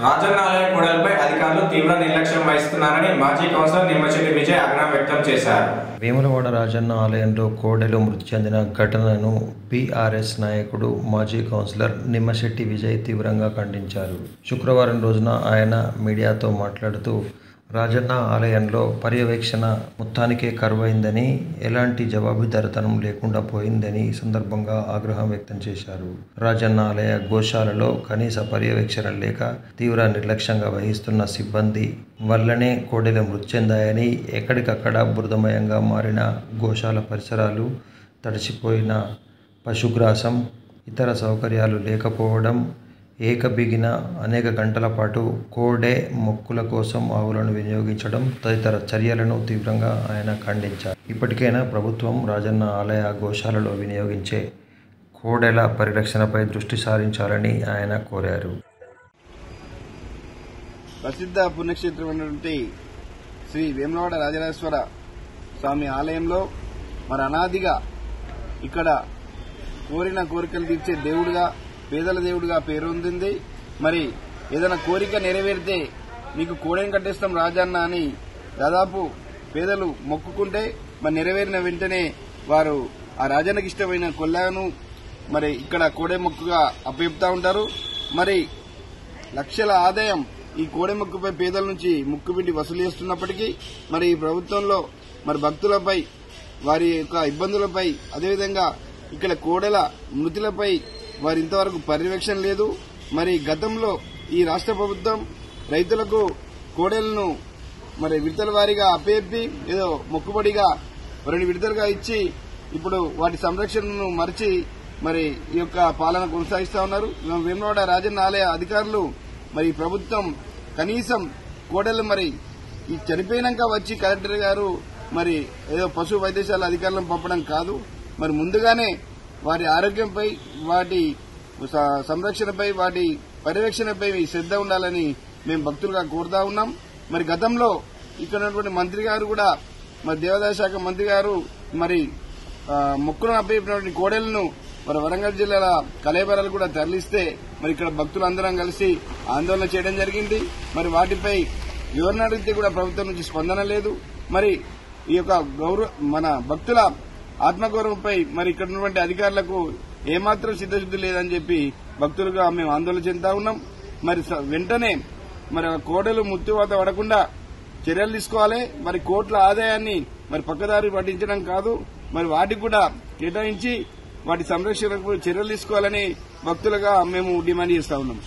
రాజన్న ఆలయ కోడలపై అధికారులు తీవ్ర నిర్లక్ష్యం వహిస్తున్నారని మాజీ కౌన్సిలర్ నిమ్మశెట్టి విజయ్ ఆగ్రహం వ్యక్తం చేశారు. వేములవాడ రాజన్న ఆలయంలో కోడెలు మృతి చెందిన ఘటనను బీఆర్ఎస్ నాయకుడు మాజీ కౌన్సిలర్ నిమ్మశెట్టి విజయ్ తీవ్రంగా ఖండించారు. శుక్రవారం రోజున ఆయన మీడియాతో మాట్లాడుతూ రాజన్న ఆలయంలో పర్యవేక్షణ మొత్తానికే కరువైందని, ఎలాంటి జవాబుదారితనం లేకుండా పోయిందని ఈ సందర్భంగా ఆగ్రహం వ్యక్తం చేశారు. రాజన్న ఆలయ గోశాలలో కనీస పర్యవేక్షణ లేక తీవ్ర నిర్లక్ష్యంగా వహిస్తున్న సిబ్బంది వల్లనే కోడెలు మృతి చెందాయని, ఎక్కడికక్కడ బురదమయంగా మారిన గోశాల పరిసరాలు, తడిసిపోయిన పశుగ్రాసం, ఇతర సౌకర్యాలు లేకపోవడం, ఏకబిగిన అనేక గంటల పాటు కోడె మొక్కుల కోసం ఆవులను వినియోగించడం తదితర చర్యలను తీవ్రంగా ఆయన ఖండించారు. ఇప్పటికైనా ప్రభుత్వం రాజన్న ఆలయ గోశాలలో వినియోగించే కోడెల పరిరక్షణపై దృష్టి సారించాలని ఆయన కోరారు. ప్రసిద్ధ పుణ్యక్షేత్రమైనటువంటి శ్రీ వేములవాడ రాజరాజేశ్వర స్వామి ఆలయంలో మరి అనాదిగా ఇక్కడ కోరిన కోరికలు తీర్చే దేవుడిగా, పేదల దేవుడిగా పేరొందింది. మరి ఏదైనా కోరిక నెరవేరితే నీకు కోడెను కట్టేస్తాం రాజన్న అని దాదాపు పేదలు మొక్కుకుంటే మరి నెరవేరిన వెంటనే వారు ఆ రాజన్నకి ఇష్టమైన కొల్లాను మరి ఇక్కడ కోడె మొక్కుగా అప్పచెప్తా ఉంటారు. మరి లక్షల ఆదాయం ఈ కోడె మొక్కుపై పేదల నుంచి ముక్కుపిండి వసూలు చేస్తున్నప్పటికీ మరి ఈ ప్రభుత్వంలో మరి భక్తులపై, వారి యొక్క ఇబ్బందులపై, అదేవిధంగా ఇక్కడ కోడెల మృతులపై వారి ఇంతవరకు పర్యవేక్షణ లేదు. మరి గతంలో ఈ రాష్ట్ర ప్రభుత్వం రైతులకు కోడెలను మరి విడతల వారీగా అప్పచెప్పి ఏదో మొక్కుబడిగా 2 విడతలుగా ఇచ్చి ఇప్పుడు వాటి సంరక్షణను మరిచి మరి ఈ యొక్క పాలన కొనసాగిస్తా ఉన్నారు. వేములవాడ రాజన్న ఆలయ అధికారులు మరి ప్రభుత్వం కనీసం కోడెలు మరి ఈ చనిపోయినాక వచ్చి కలెక్టర్ గారు మరి ఏదో పశు వైద్యశాల అధికారులను పంపడం కాదు, మరి ముందుగానే వారి ఆరోగ్యంపై, వాటి సంరక్షణపై, వాటి పర్యవేక్షణపై శ్రద్ధ ఉండాలని మేము భక్తులుగా కోరుతా ఉన్నాం. మరి గతంలో ఇక్కడ ఉన్నటువంటి మంత్రి గారు కూడా, మరి దేవాదాయ శాఖ మంత్రి గారు మరి మొక్కులను అప్పచెప్పినటువంటి కోడెలను మరి వరంగల్ జిల్లాల కలేబరాలు కూడా తరలిస్తే మరి ఇక్కడ భక్తులందరం కలిసి ఆందోళన చేయడం జరిగింది. మరి వాటిపై వివరణ అడిగితే కూడా ప్రభుత్వం నుంచి స్పందన లేదు. మరి ఈ యొక్క మన భక్తుల ఆత్మగౌరవంపై మరి ఇక్కడ ఉన్నటువంటి అధికారులకు ఏమాత్రం సిద్ధశుద్ధి లేదని చెప్పి భక్తులుగా మేము ఆందోళన చెందుతా ఉన్నాం. మరి వెంటనే మరి కోడెలు మృత్యువాత పడకుండా చర్యలు తీసుకోవాలి. మరి కోట్ల ఆదాయాన్ని మరి పక్కదారి పట్టించడం కాదు, మరి వాటికి కూడా కేటాయించి వాటి సంరక్షణకు చర్యలు తీసుకోవాలని భక్తులుగా మేము డిమాండ్ చేస్తా ఉన్నాం.